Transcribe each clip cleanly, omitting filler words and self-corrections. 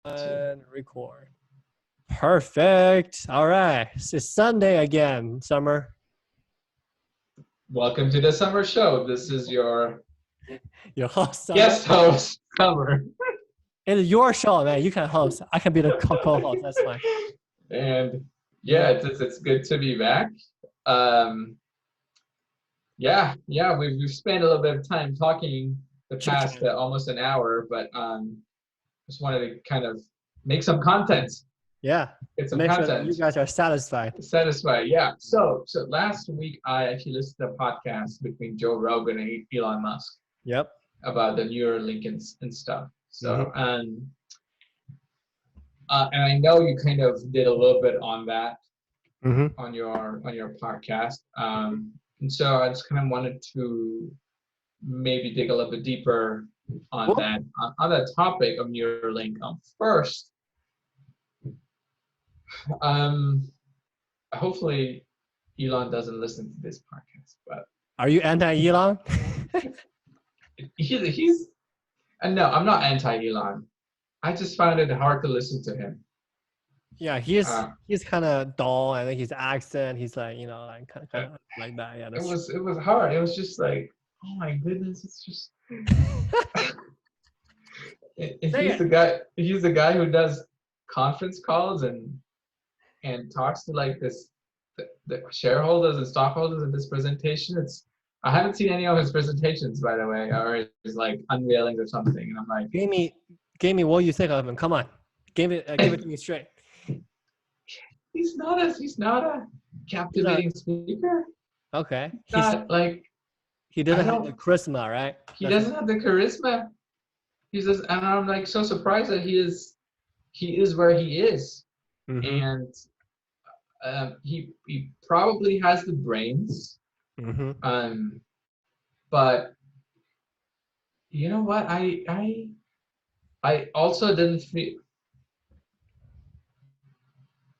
And record. Perfect. All right. It's Sunday again, Summer. Welcome to the summer show. This is your Your host, Summer. guest host, Summer. It's your show, man. You can host. I can be the co-host. That's fine. And yeah, it's good to be back. We've spent a little bit of time talking the past almost an hour, but just wanted to kind of make some content. Yeah. Get some Make content. sure that you guys are satisfied. Satisfied, yeah. So last week I actually listened to a podcast between Joe Rogan and Elon Musk. Yep. About the Neuralink and stuff. So and I know you kind of did a little bit on that on your podcast. And so I just kind of wanted to maybe dig a little bit deeper on that on the topic of Neuralink. First, hopefully Elon doesn't listen to this podcast, but are you anti-Elon? he's no, I'm not anti-Elon. I just found it hard to listen to him. Yeah, he's kind of dull, and his accent, he's like, like kind of like that. Yeah, it was hard. It was just like, oh my goodness, it's just. He's the guy who does conference calls and talks to like the shareholders and stockholders in this presentation. I haven't seen any of his presentations, by the way, or his like unveilings or something. And I'm like, give me what you think of him. Come on, give it to me straight. He's not a captivating speaker. Okay. He doesn't have the charisma, right? He doesn't have the charisma. He's just, and I'm like so surprised that he is where he is, and he probably has the brains. But you know what? I also didn't feel.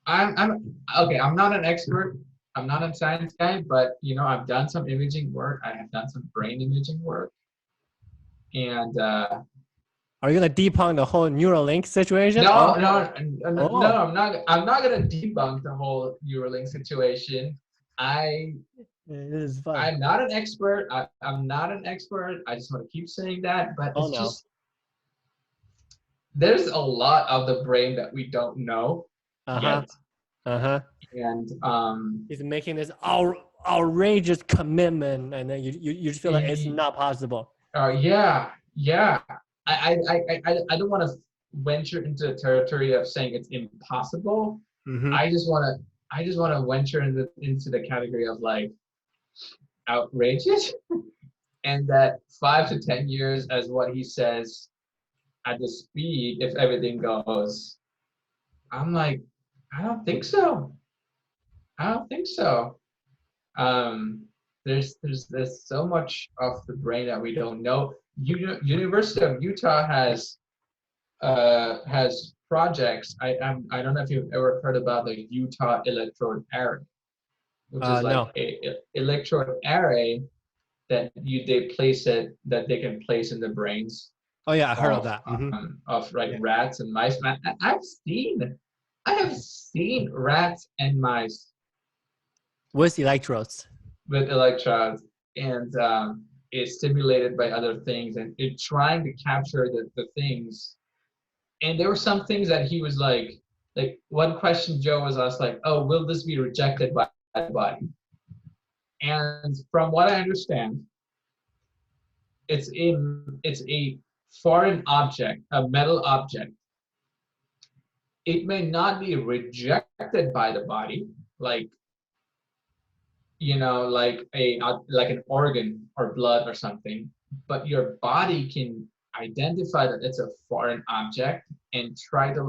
I'm okay. I'm not an expert. I'm not a science guy, but I've done some imaging work. I have done some brain imaging work, and are you gonna debunk the whole Neuralink situation? No, I'm not. I'm not gonna debunk the whole Neuralink situation. It is fun. I'm not an expert. I'm not an expert. I just want to keep saying that, but just there's a lot of the brain that we don't know yet. And he's making this outrageous commitment, and then you just feel like it's not possible. Yeah. I don't want to venture into the territory of saying it's impossible. I just want to venture into the category of like outrageous, and that 5 to 10 years, as what he says, at the speed, if everything goes, I'm like, I don't think so. There's so much of the brain that we don't know. University of Utah has projects. I don't know if you've ever heard about the Utah electrode array, which is like a electrode array that they can place in the brains. Oh yeah, I heard of that. Of like rats and mice. I have seen rats and mice with electrodes. And it's stimulated by other things, and it's trying to capture the things. And there were some things that he was like one question Joe was asked, like, oh, will this be rejected by the body? And from what I understand, it's a foreign object, a metal object. It may not be rejected by the body, like an organ or blood or something, but your body can identify that it's a foreign object and try to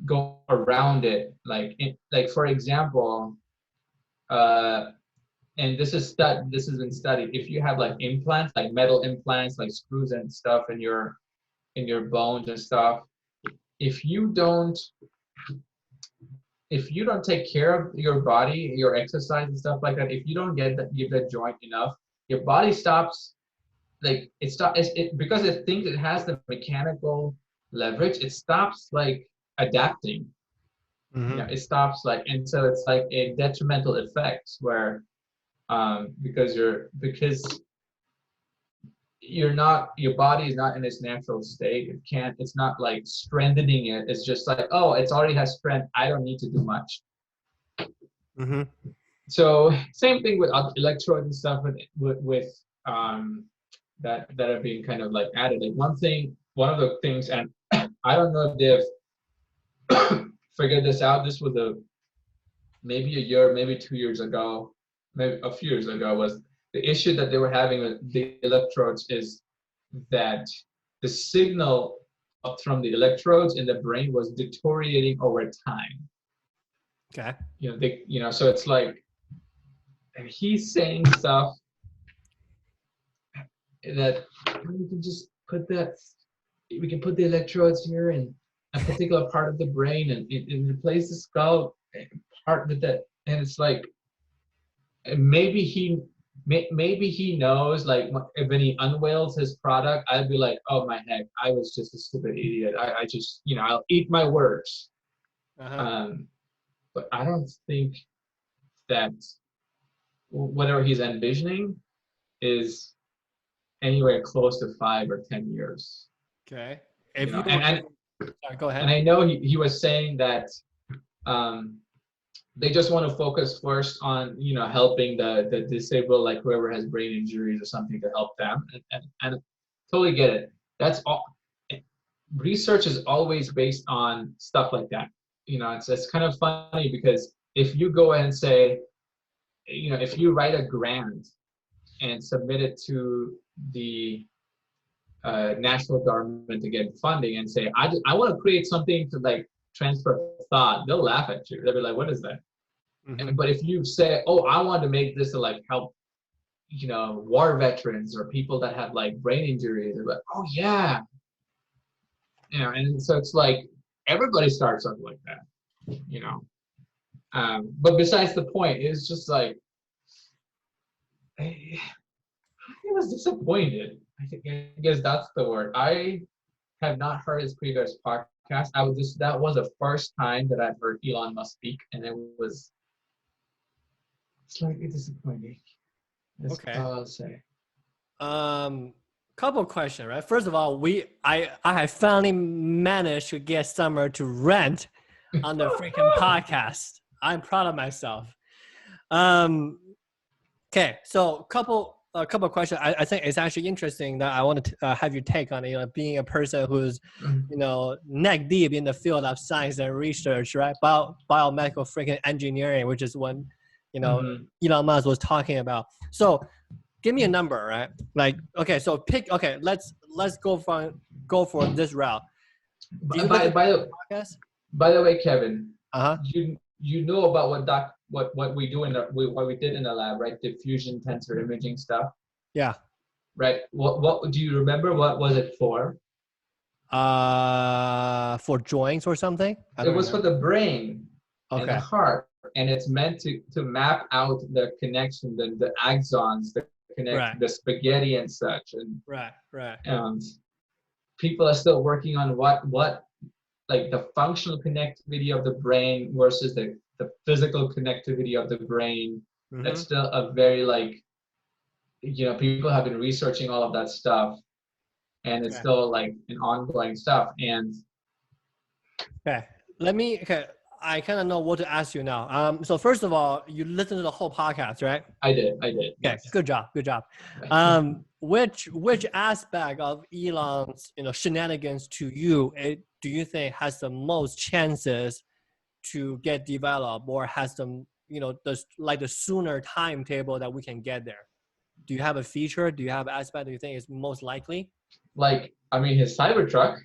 go around it, for example, and this has been studied. If you have like implants, like metal implants, like screws and stuff in your bones and stuff, if you don't take care of your body, your exercise and stuff like that, if you don't give that joint enough your body stops, like it because it thinks it has the mechanical leverage, it stops like adapting. Mm-hmm. It stops like, and so it's like a detrimental effect where because you're not, your body is not in its natural state. It's not like strengthening it. It's just like, oh, it's already has strength, I don't need to do much. Mm-hmm. So same thing with electrodes and stuff with that are being kind of like added. Like one of the things, and I don't know if they've figured this out. This was maybe a year, maybe 2 years ago, maybe a few years ago, was the issue that they were having with the electrodes is that the signal up from the electrodes in the brain was deteriorating over time. Okay. So it's like, and he's saying stuff that we can just we can put the electrodes here in a particular part of the brain and replace the skull part with that. And it's like, maybe he knows, like, when he unveils his product, I'd be like, oh my heck, I was just a stupid idiot. I just, I'll eat my words. Uh-huh. But I don't think that whatever he's envisioning is anywhere close to 5 or 10 years. Okay. If you and sorry, go ahead. And I know he was saying that they just want to focus first on helping the disabled, like whoever has brain injuries or something, to help them, and totally get it. That's all. Research is always based on stuff like that. It's kind of funny because if you go and say, if you write a grant and submit it to the national government to get funding and say, I want to create something to like transfer thought, they'll laugh at you. They'll be like, what is that? Mm-hmm. But if you say, oh, I want to make this to like help, war veterans or people that have like brain injuries, they're like, oh yeah. And so it's like everybody starts up like that, but besides the point, it's just like, I was disappointed. I guess that's the word. I have not heard his previous podcast. That was the first time that I've heard Elon Musk speak, and it's slightly disappointing. That's all I'll say. Couple of questions, right? First of all, I have finally managed to get Summer to rant on the freaking podcast. I'm proud of myself. Okay, so a couple of questions. I think it's actually interesting that I want to have your take on it. Being a person who's, neck deep in the field of science and research, right? Biomedical freaking engineering, which is what, Elon Musk was talking about. So, give me a number, right? Like, okay, so let's go for this route. By the way, Kevin, you know about what we do what we did in the lab, right? Diffusion tensor imaging stuff. Yeah. Right. What do you remember? What was it for? For joints or something? It was for the brain and the heart, and it's meant to map out the connection, the axons, the spaghetti and such. And right. People are still working on what like the functional connectivity of the brain versus the physical connectivity of the brain. Mm-hmm. That's still a very like, people have been researching all of that stuff, and it's still like an ongoing stuff. And I kind of know what to ask you now. So first of all, you listened to the whole podcast, right? I did. Okay, yes. Good job. Which aspect of Elon's shenanigans to you do you think has the most chances to get developed, or has the the sooner timetable that we can get there? Do you have a feature? Do you have an aspect that you think is most likely? Like, I mean, his Cybertruck.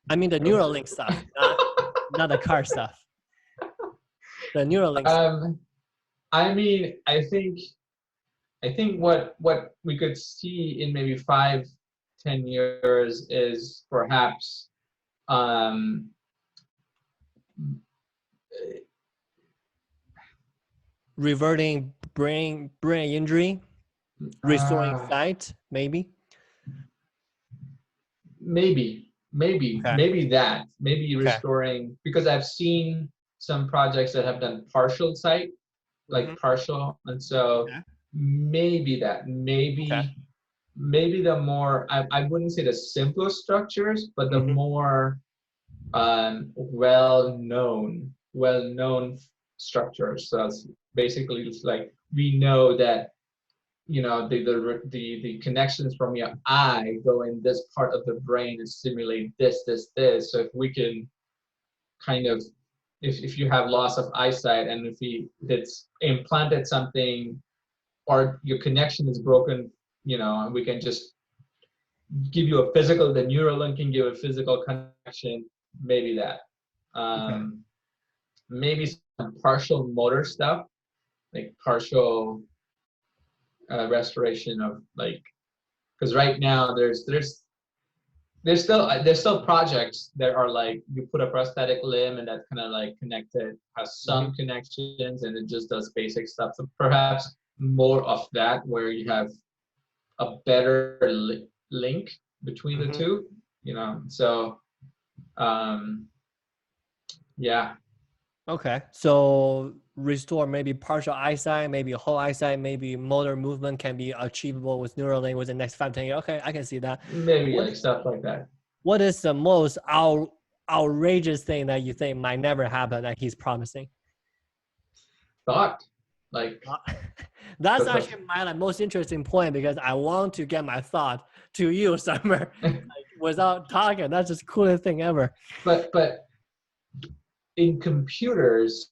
I mean the Neuralink stuff, not the car stuff. The Neuralink stuff. I mean, I think what we could see in maybe 5-10 years is perhaps reverting brain injury. restoring Uh, sight, maybe. Okay. maybe that, maybe Okay. restoring, because I've seen some projects that have done partial sight, Mm-hmm. like partial, and so Okay. maybe that, Okay. maybe the more, I wouldn't say the simpler structures, but the Mm-hmm. more well known structures. So it's basically it's like we know that the connections from your eye go in this part of the brain and stimulate this. So if we can kind of, if you have loss of eyesight, and if it's implanted something, or your connection is broken, and we can just give you a physical, the Neuralink can give a physical connection, maybe that. Okay. Maybe some partial motor stuff, like partial restoration of, like, because right now there's still projects that are like you put a prosthetic limb and that's kind of like connected, has Mm-hmm. some connections, and it just does basic stuff. So perhaps more of that, where you have a better link between the Mm-hmm. two. So yeah. Okay. So restore maybe partial eyesight, maybe whole eyesight, maybe motor movement can be achievable with Neuralink within the next 5-10 years. Okay, I can see that. Maybe What like stuff like that. What is the most outrageous thing that you think might never happen that he's promising? Thought, like, Uh, That's the, actually my most interesting point, because I want to get my thought to you, Summer, the without talking. That's just the coolest thing ever. but in computers,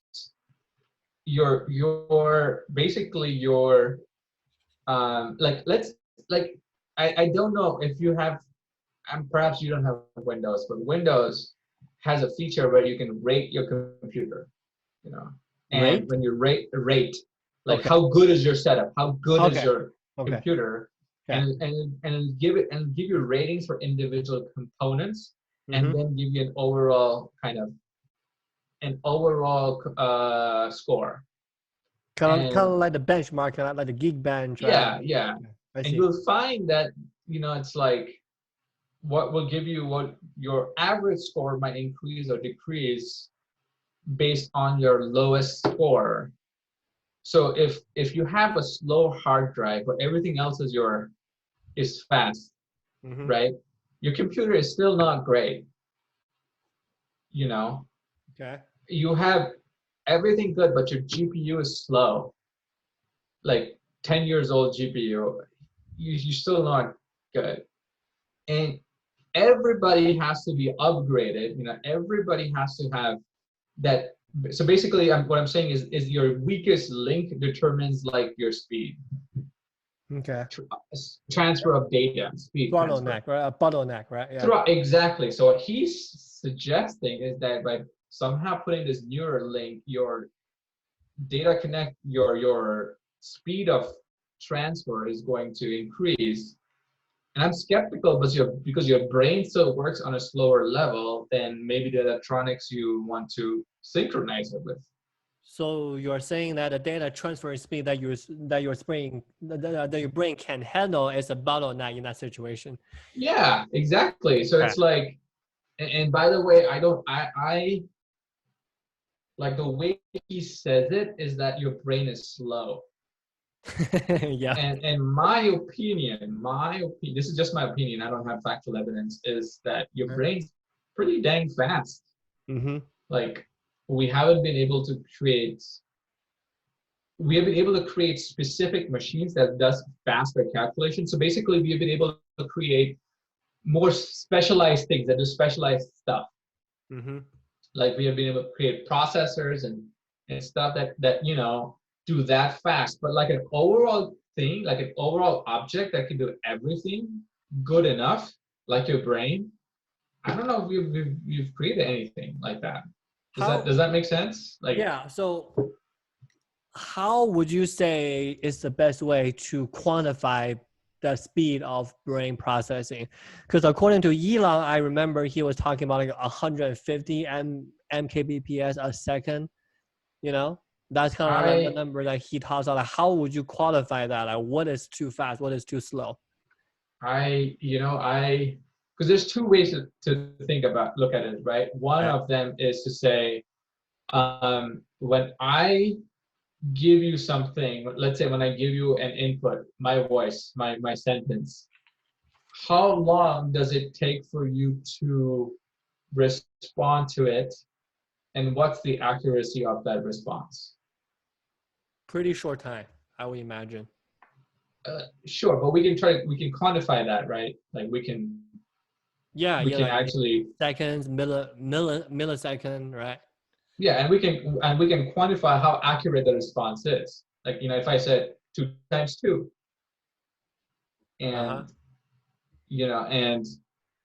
your basically your like, let's, like, I don't know if you have, and perhaps you don't have Windows, but Windows has a feature where you can rate your computer, you know and Rate? when you rate, like, Okay. how good is your setup, how good is Okay. your Okay. computer, Okay. and give you ratings for individual components, and Mm-hmm. then give you an overall score. Kind of And like the benchmark, kind of like the geek bench, right? yeah, Okay. I and see. you'll find that, it's like, what will give you, what your average score might increase or decrease based on your lowest score. So if you have a slow hard drive, but everything else is fast, Mm-hmm. right? Your computer is still not great. You know, Okay. you have everything good, but your GPU is slow, like 10 years old GPU. You're still not good. And everybody has to be upgraded. Everybody has to have that. So basically, what I'm saying is your weakest link determines, like, your speed, Okay. transfer of data, speed transfer. Bottleneck, right? A bottleneck, right? Yeah. Exactly. So what he's suggesting is that by somehow putting this neural link, your data connect, your speed of transfer is going to increase. And I'm skeptical, because your brain still works on a slower level than maybe the electronics you want to synchronize it with. So you're saying that the data transfer speed that your brain can handle is a bottleneck in that situation. Yeah, exactly. So Okay. it's like, and by the way, I like the way he says it is that your brain is slow. Yeah. And my opinion, this is just my opinion, I don't have factual evidence, is that your brain's pretty dang fast. Mm-hmm. Like, we haven't been able to create we have been able to create specific machines that does faster calculations. So basically, we have been able to create more specialized things that do specialized stuff. Mm-hmm. Like, we have been able to create processors and stuff that do that fast. But like an overall thing, like an overall object that can do everything good enough, like your brain, I don't know if we've created anything like that. Does How? that make sense? Like, Yeah. So how would you say is the best way to quantify the speed of brain processing? Because according to Elon, I remember he was talking about like 150 mkbps a second, you know? That's kind of like the number that he talks about. Like, how would you qualify that? Like, what is too fast? What is too slow? Because there's two ways to look at it, right? One of them is to say, when I give you something, let's say when I give you an input, my voice, my sentence, how long does it take for you to respond to it, and what's the accuracy of that response? Pretty short time, I would imagine. Sure, but we can quantify that, right? Like we can like actually seconds, millisecond, right? Yeah, and we can quantify how accurate the response is. Like, if I said 2 times 2, and and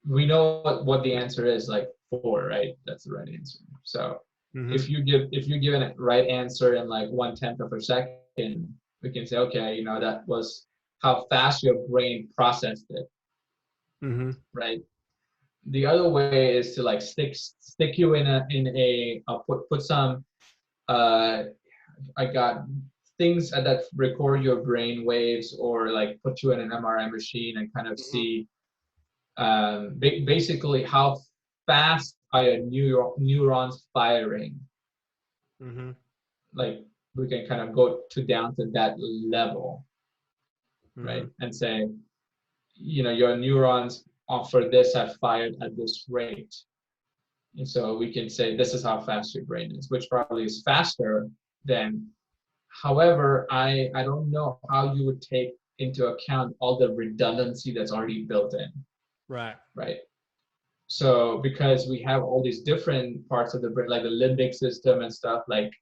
we know what the answer is, like 4, right? That's the right answer. So if you give a right answer in like 1/10 of a second, we can say, okay, that was how fast your brain processed it, right? The other way is to like stick you in a put some I got things that record your brain waves, or like put you in an MRI machine and kind of see basically how fast are your neurons firing. Like we can kind of go down to that level, right? And say, your neurons for this have fired at this rate. And so we can say this is how fast your brain is, which probably is faster than. However, I don't know how you would take into account all the redundancy that's already built in. Right. Right. So because we have all these different parts of the brain, like the limbic system and stuff, like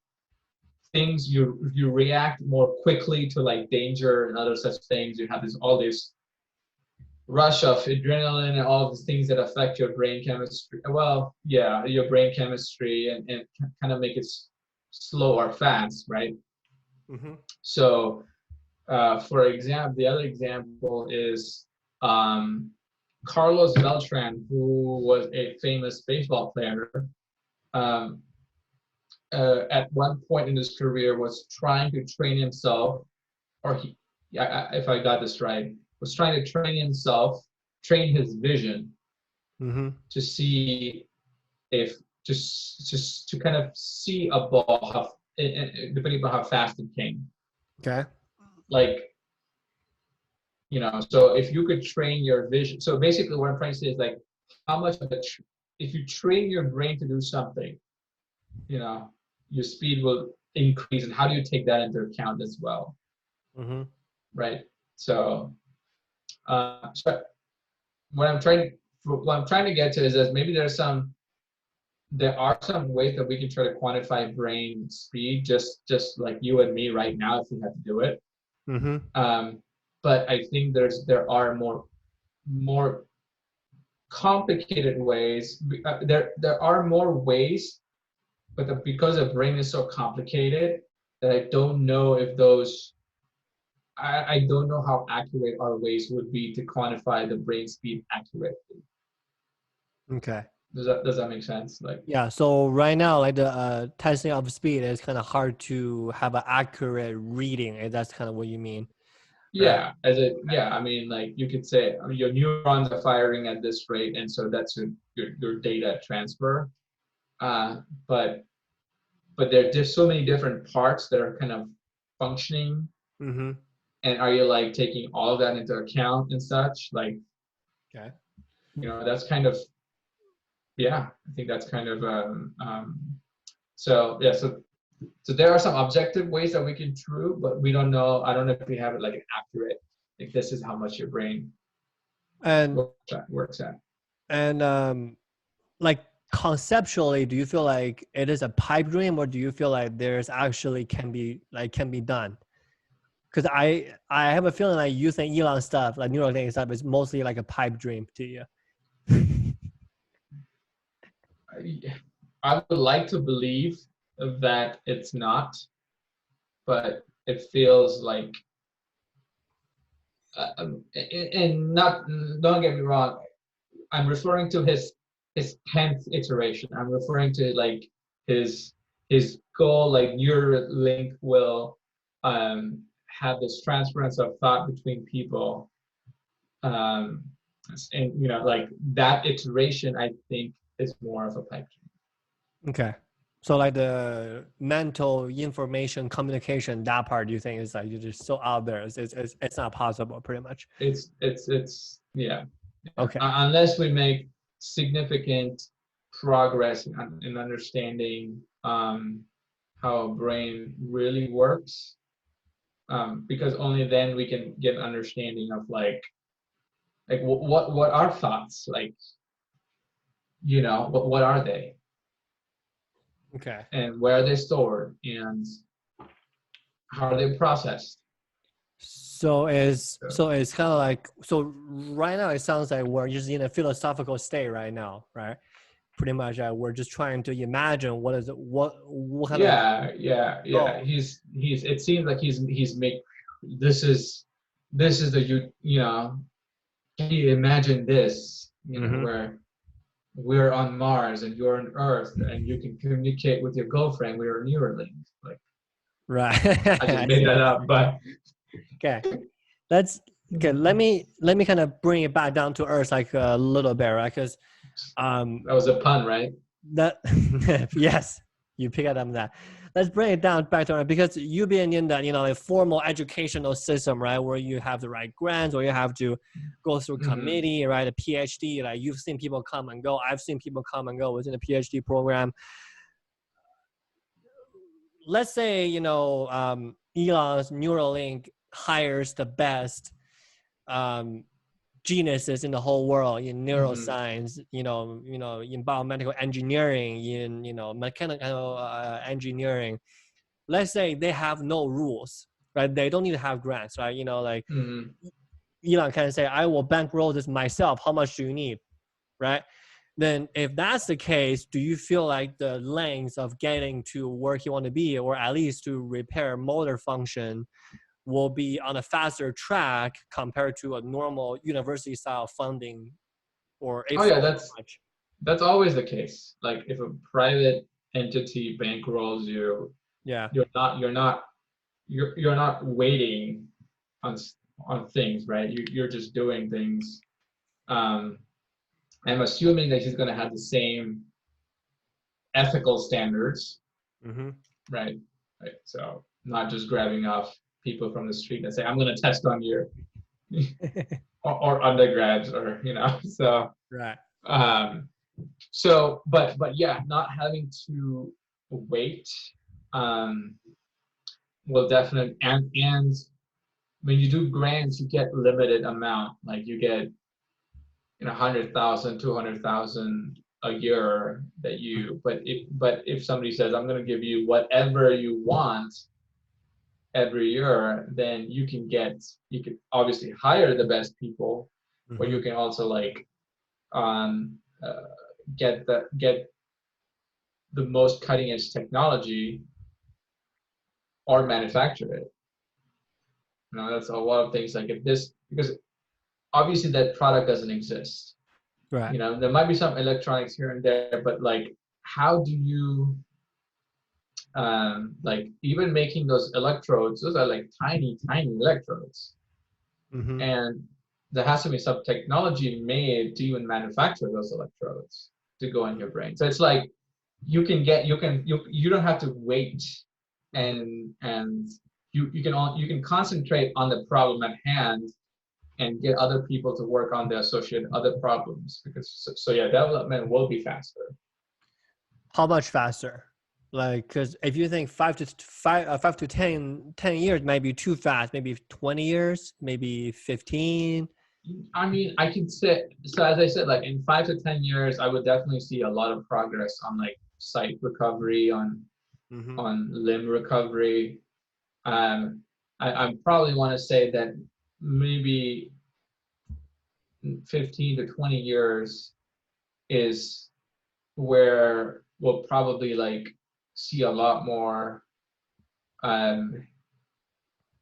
things you react more quickly to, like danger and other such things. You have all this rush of adrenaline and all of these things that affect your brain chemistry. Well, yeah, your brain chemistry, and kind of make it slow or fast, right? So, for example, the other example is Carlos Beltran, who was a famous baseball player. At one point in his career, was trying to train himself, or if I got this right, was trying to train his vision to see if just to kind of see a ball, depending on how fast it came. Okay. Like, so if you could train your vision, so basically what I'm trying to say is like, how much of it, if you train your brain to do something, your speed will increase, and how do you take that into account as well? Right. So, so what I'm trying to get to is that maybe there are some ways that we can try to quantify brain speed, just like you and me right now, if we had to do it. But I think there are more complicated ways. There are more ways, but because the brain is so complicated that I don't know if those. I don't know how accurate our ways would be to quantify the brain speed accurately. Okay. Does that make sense? Like, yeah. So right now, like the testing of speed is kind of hard to have an accurate reading, and that's kind of what you mean. Yeah, I mean, like you could say, your neurons are firing at this rate, and so that's your data transfer. But there's just so many different parts that are kind of functioning. And are you like taking all of that into account and such? Like, okay, that's kind of, yeah, I think that's kind of so yeah, so there are some objective ways that we can prove, but we don't know. I don't know if we have it like an accurate, like this is how much your brain works at. And like conceptually, do you feel like it is a pipe dream, or do you feel like there's actually can be done? Because I have a feeling like using Elon stuff, like Neuralink stuff, is mostly like a pipe dream to you. I would like to believe that it's not, but it feels like, and don't get me wrong, I'm referring to his 10th iteration. I'm referring to like his his goal, like Neuralink will have this transference of thought between people. Um, and like that iteration, I think, is more of a pipe dream. Okay. So like the mental information communication, that part, you think is like you're just so out there, it's not possible, pretty much. It's yeah. Okay. Unless we make significant progress in understanding how a brain really works, because only then we can get an understanding of like what are thoughts, like what are they, Okay. and where are they stored, and how are they processed. So it's kind of like, so right now it sounds like we're just in a philosophical state right now, right? Pretty much, we're just trying to imagine what kind of Yeah. goal. He's it seems like he's make this is the can you imagine this, where we're on Mars and you're on Earth and you can communicate with your girlfriend with your Neuralink. Like, Right. I just made that up, but Okay. Let's okay. Let me kind of bring it back down to earth like a little bit, right? Because that was a pun, right? that yes, you pick it up on that. Let's bring it down back to earth, because you've been in that a formal educational system, right, where you have the right grants, or you have to go through committee, right? A PhD, like you've seen people come and go. I've seen people come and go within a PhD program. Let's say Elon's Neuralink hires the best geniuses in the whole world in neuroscience, in biomedical engineering, in mechanical engineering. Let's say they have no rules, right? They don't need to have grants, right? Like Elon can say, I will bankroll this myself. How much do you need, right? Then if that's the case, do you feel like the length of getting to work you want to be, or at least to repair motor function, will be on a faster track compared to a normal university style funding, or if Oh yeah, so, how much? that's always the case. Like if a private entity bankrolls you, Yeah. you're not waiting on things, right? You're just doing things. I'm assuming that he's going to have the same ethical standards, right? Right. So not just grabbing off people from the street and say, I'm going to test on your or undergrads, or So Right. but yeah, not having to wait will definitely, and when you do grants, you get limited amount, like you get 100,000, 200,000 a year that you, but if somebody says, I'm going to give you whatever you want every year, then you can obviously hire the best people, but you can also like get the most cutting edge technology, or manufacture it. That's a lot of things, like if this, because obviously that product doesn't exist. Right. There might be some electronics here and there, but like how do you like even making those electrodes, those are like tiny electrodes, and there has to be some technology made to even manufacture those electrodes to go in your brain. So it's like you don't have to wait, and you can concentrate on the problem at hand and get other people to work on the associated other problems, because so yeah, development will be faster. How much faster? Like, because if you think 5 to 10 years might be too fast, maybe 20 years, maybe 15. I mean, I could say, so as I said, like in 5 to 10 years, I would definitely see a lot of progress on like sight recovery, on limb recovery. I probably want to say that maybe 15 to 20 years is where we'll probably like see a lot more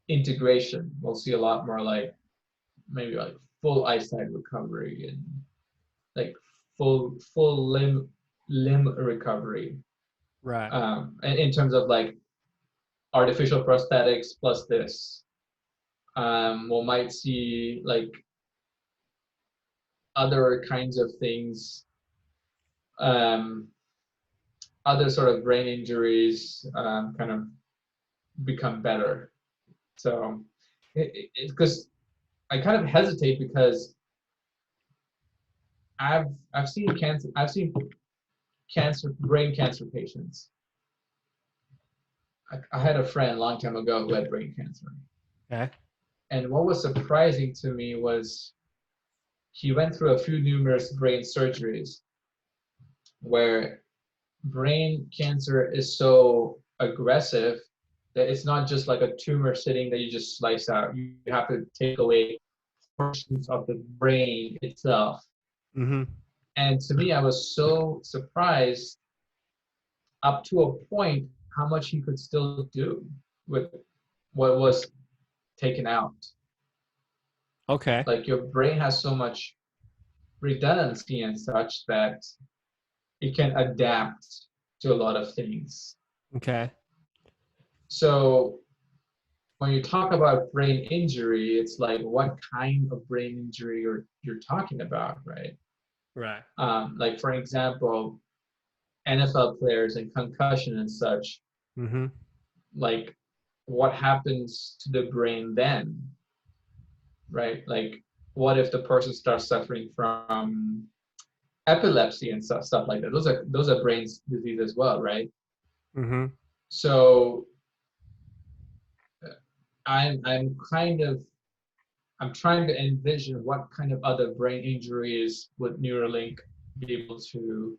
integration. We'll see a lot more like maybe like full eyesight recovery, and like full limb recovery. Right. In terms of like artificial prosthetics plus this. We might see like other kinds of things, um, other sort of brain injuries kind of become better. So, because I kind of hesitate because I've seen brain cancer patients. I had a friend a long time ago who had brain cancer. Okay. And what was surprising to me was he went through a few numerous brain surgeries where brain cancer is so aggressive that it's not just like a tumor sitting that you just slice out. You have to take away portions of the brain itself. Mm-hmm. And to me, I was so surprised up to a point how much he could still do with what was taken out. Okay. Like your brain has so much redundancy and such that it can adapt to a lot of things. Okay. So when you talk about brain injury, it's like what kind of brain injury you're talking about, right? Right. Like for example, NFL players and concussion and such, Mm-hmm. like what happens to the brain then, right? Like what if the person starts suffering from epilepsy and stuff like that? Those are brain disease as well, right? Mm-hmm. So I'm kind of I'm trying to envision what kind of other brain injuries would Neuralink be able to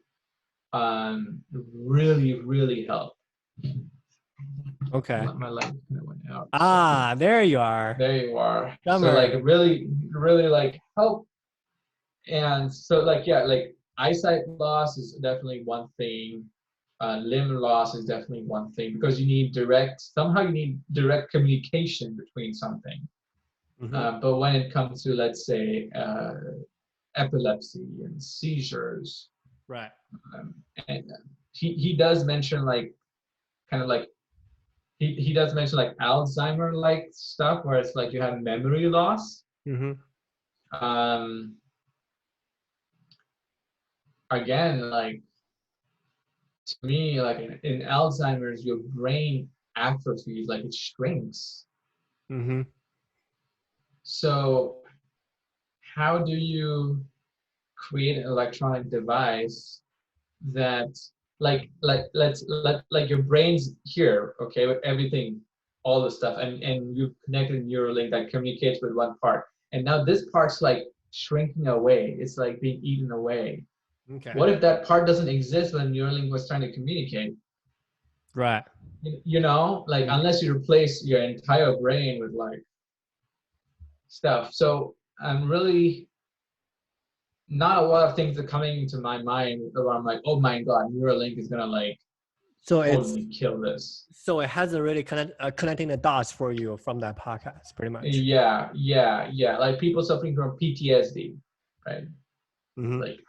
really help. Okay. My light kind of went out. Ah, there you are. There you are. So like Summer. really like help. And so like yeah, like eyesight loss is definitely one thing. Limb loss is definitely one thing because you need direct communication between something. Mm-hmm. But when it comes to let's say epilepsy and seizures, Right. um, and he does mention like kind of like he does mention like Alzheimer like stuff where it's like you have memory loss. Mm-hmm. Um, Again, like to me, like in Alzheimer's, your brain atrophies, like it shrinks. Mm-hmm. So how do you create an electronic device that like your brain's here, okay, with everything, all the stuff, and you connected Neuralink that communicates with one part, and now this part's like shrinking away. It's like being eaten away. Okay. What if that part doesn't exist when Neuralink was trying to communicate? Right. You know, like unless you replace your entire brain with like stuff. So I'm really not a lot of things are coming into my mind where I'm like, oh my god, Neuralink is gonna like So it's totally kill this. so it hasn't really connecting the dots for you from that podcast, pretty much. Yeah. Like people suffering from PTSD, right? Mm-hmm. Like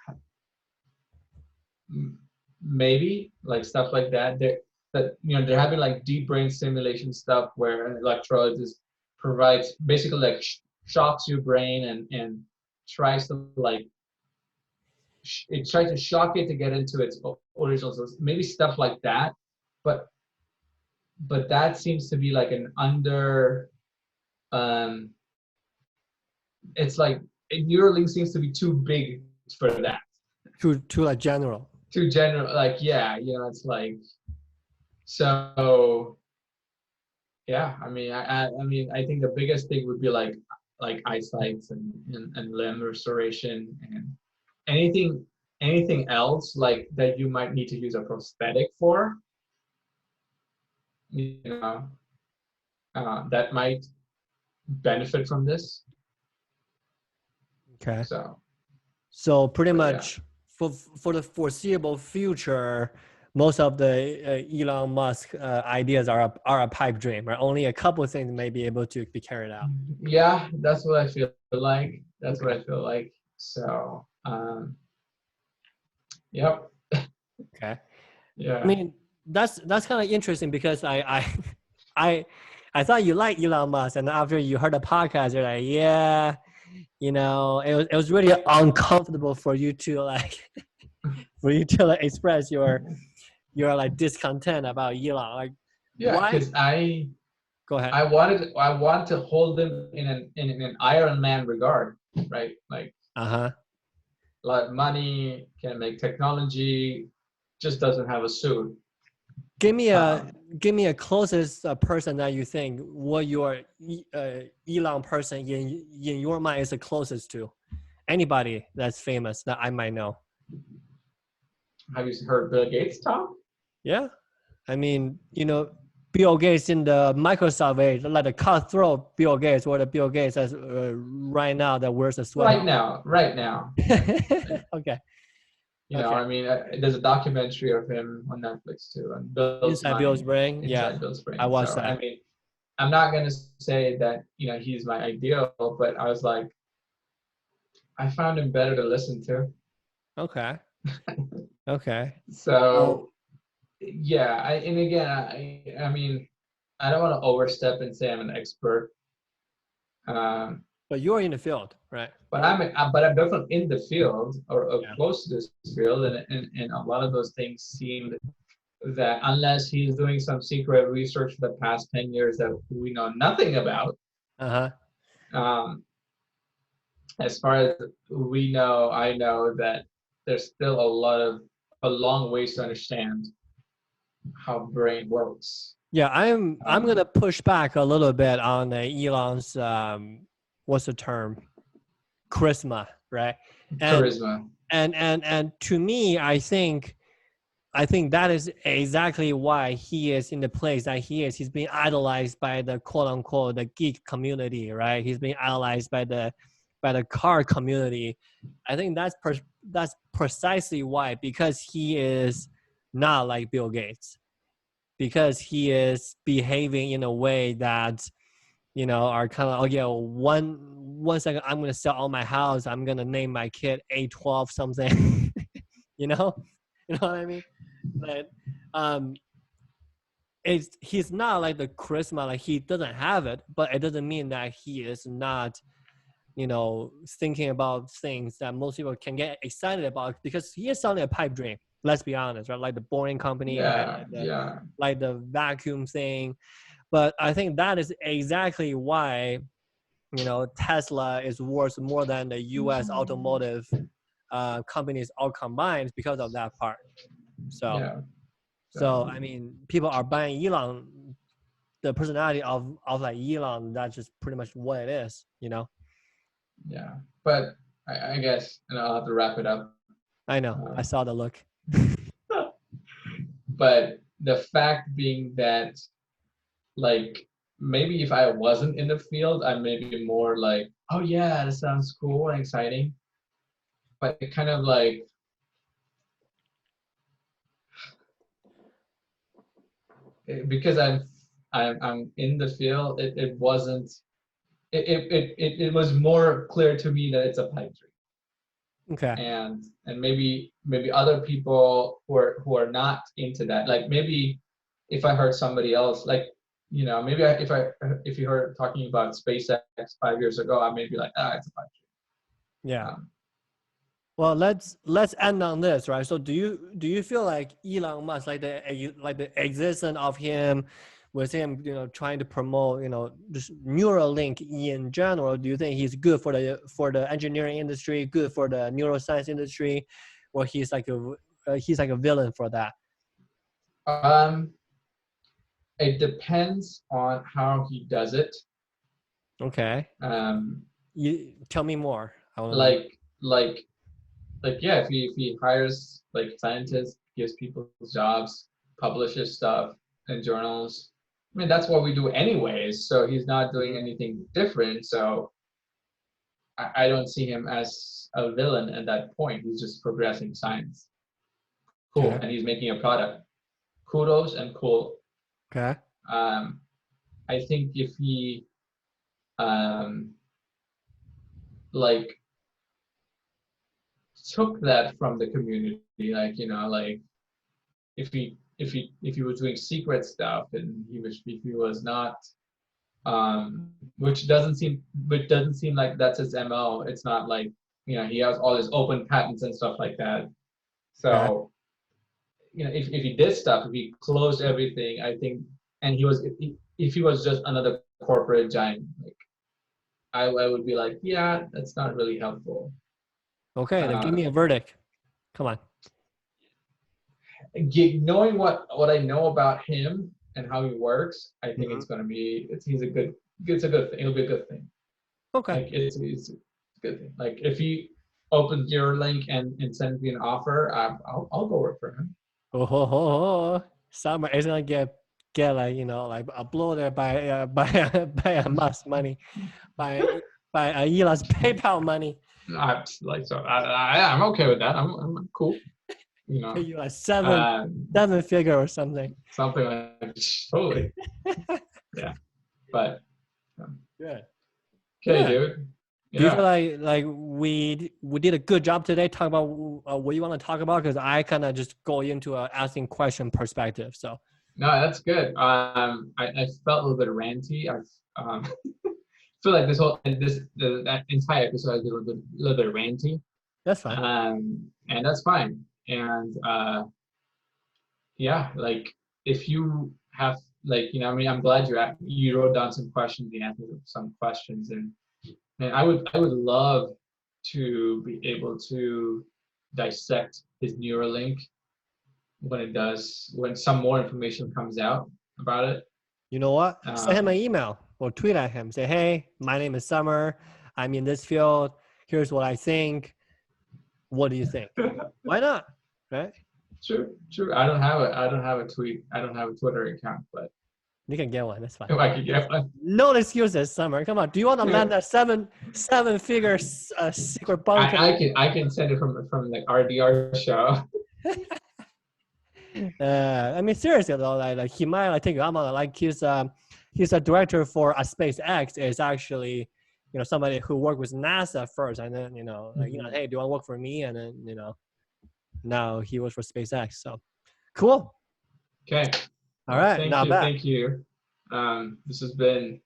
maybe like stuff like that. They're having like deep brain stimulation stuff where an electrolysis provides basically like shocks your brain and tries to like it tries to shock it to get into its original source. Maybe stuff like that, but that seems to be like an under um it's like Neuralink seems to be too big for that. To like general. Too general, like yeah, it's like so yeah. I think the biggest thing would be like eyesight and limb restoration and anything anything else like that you might need to use a prosthetic for, you know, that might benefit from this. Okay. So, So pretty but yeah. much for the foreseeable future, most of the Elon Musk ideas are a pipe dream, right? Only a couple of things may be able to be carried out. Yeah, that's what I feel like. That's Okay. what I feel like. So, yep. Okay. I Yeah. mean, that's kind of interesting because I I thought you liked Elon Musk, and after you heard the podcast, you're like, yeah, it was really uncomfortable for you to like express your like discontent about Elon. Like, Yeah, why? because I Go ahead. I want to hold them in an Iron Man regard, right? Like Uh-huh. a lot of money, can make technology, just doesn't have a suit. Give me a Um, give me a closest person that you think what your Elon person in your mind is the closest to. Anybody that's famous that I might know. have you heard Bill Gates talk? Yeah. I mean, Bill Gates in the Microsoft age, like the cutthroat Bill Gates, or the Bill Gates that's right now that wears a Right sweater. now, right now. Okay. You know, Okay. I mean, there's a documentary of him on Netflix too, on Bill's Inside Bill's mind, brain. Yeah. inside Bill's I brain. watched So, I that. mean, I'm not going to say that, he's my ideal, but I was like, I found him better to listen to. Okay. Okay. Well, So, yeah, and again, I mean, I don't want to overstep and say I'm an expert, um, but you're in the field, right? but I'm definitely in the field or Yeah. close to this field, and a lot of those things seemed that unless he's doing some secret research for the past 10 years that we know nothing about, Uh-huh. um, as far as we know, I know that there's still a long ways to understand how brain works. Yeah, I'm Um, gonna push back a little bit on Elon's what's the term? Charisma, right? And Charisma. and to me, I think that is exactly why he is in the place that he is. He's being idolized by the quote unquote the geek community, right? He's being idolized by the car community. I think that's precisely why, because he is not like Bill Gates, because he is behaving in a way that are kind of, oh yeah, one second I'm gonna sell all my house, I'm gonna name my kid A12 something. you know you know what I mean. But um he's not like the charisma, like he doesn't have it, but it doesn't mean that he is not thinking about things that most people can get excited about, because he is selling a pipe dream. Let's be honest, right? Like the boring company, right? Yeah, yeah. Like the vacuum thing. But I think that is exactly why Tesla is worth more than the U.S. automotive companies all combined, because of that part. So, Yeah. so So, I mean, people are buying Elon, the personality of like Elon. That's just pretty much what it is. yeah. But I guess, and I'll have to wrap it up. I know. I Uh, saw the look. but the fact being that, like, maybe if I wasn't in the field, I may be more like, oh yeah, that sounds cool and exciting. But it kind of like, because I'm in the field, it wasn't. It was more clear to me that it's a pipe dream. Okay. And maybe other people who are not into that, like maybe if I heard somebody else, like, maybe if you heard talking about SpaceX 5 years ago, I may be like, it's a pipe Yeah. dream. Well, let's end on this, right? So, do you feel like Elon Musk, like the existence of him, with him, trying to promote, just Neuralink in general? Do you think he's good for the engineering industry, good for the neuroscience industry, or he's like a villain for that? It depends on how he does it. Okay, um you tell me more. I want to know. like like yeah, if he hires like scientists, gives people jobs, publishes stuff in journals, I mean that's what we do anyways, so he's not doing anything different. So I don't see him as a villain at that point. He's just progressing science. Cool. Okay. And he's making a product. Kudos and cool. Okay. um I think if he um like took that from the community, like, like if if he was doing secret stuff, and if he was not, which doesn't seem like that's his MO. It's not like, you know, he has all his open patents and stuff like that. So, you know, if he did stuff, if he closed everything, I think, and if he was just another corporate giant, like I would be like, yeah, that's not really helpful. Okay, then give me a verdict. Come on. Knowing what I know about him and how he works, I think it's a good thing. It'll be a good thing. Okay. Like it's a good thing. Like if he opens your link and sends me an offer, I'll go work for him. Summer is gonna get like, you know, like uploaded by a Musk money, by Elon's PayPal money. I'm okay with that. I'm cool. You know, you like seven figure or something. Something like totally. Yeah, but good. Okay, dude. Yeah. Do you feel like we did a good job today talking about what you want to talk about? Because I kind of just go into a asking question perspective. So no, that's good. I felt a little bit ranty. I feel like that entire episode is a little bit ranty. That's fine. And that's fine. And yeah, like if you have, like, you know, I mean, I'm glad you wrote down some questions, the answers of some questions, and I would love to be able to dissect his Neuralink when some more information comes out about it. You know what? Send him an email or tweet at him. Say, hey, my name is Summer. I'm in this field. Here's what I think. What do you think? Why not? Right? True. I don't have a tweet. I don't have a Twitter account, but you can get one. That's fine. If I could get one. No excuses, Summer. Come on. Do you want to land that seven figure secret bunker? I can send it from the RDR show. I mean, seriously though, like he might take you up on it. Like he's a director for a SpaceX. Is actually, you know, somebody who worked with NASA first, and then, you know, like, you know, hey, do you want to work for me? And then, you know, now he works for SpaceX. So cool. Okay. All right. Thank you. This has been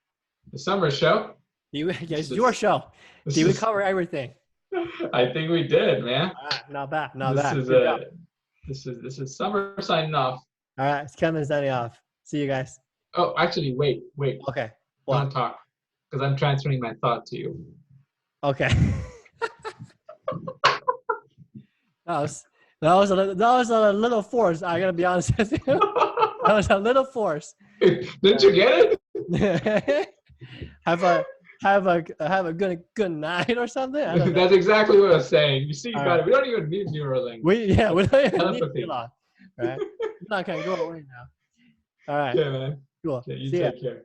the Summer Show. It's your show. Did we cover everything? I think we did, man. All right, not bad. This is Summer signing off. All right, it's Kevin signing off. See you guys. Oh, actually, wait. Okay. Don't talk, because I'm transferring my thought to you. Okay. that was a little forced. I gotta be honest with you. That was a little forced. Didn't you get it? Have a good night or something. That's exactly what I was saying. You see, you got it. We don't even need Neuralink. We don't even need Elon. Right? It's not gonna go away now. All right. Yeah, man. Cool. Okay, you See take ya. care.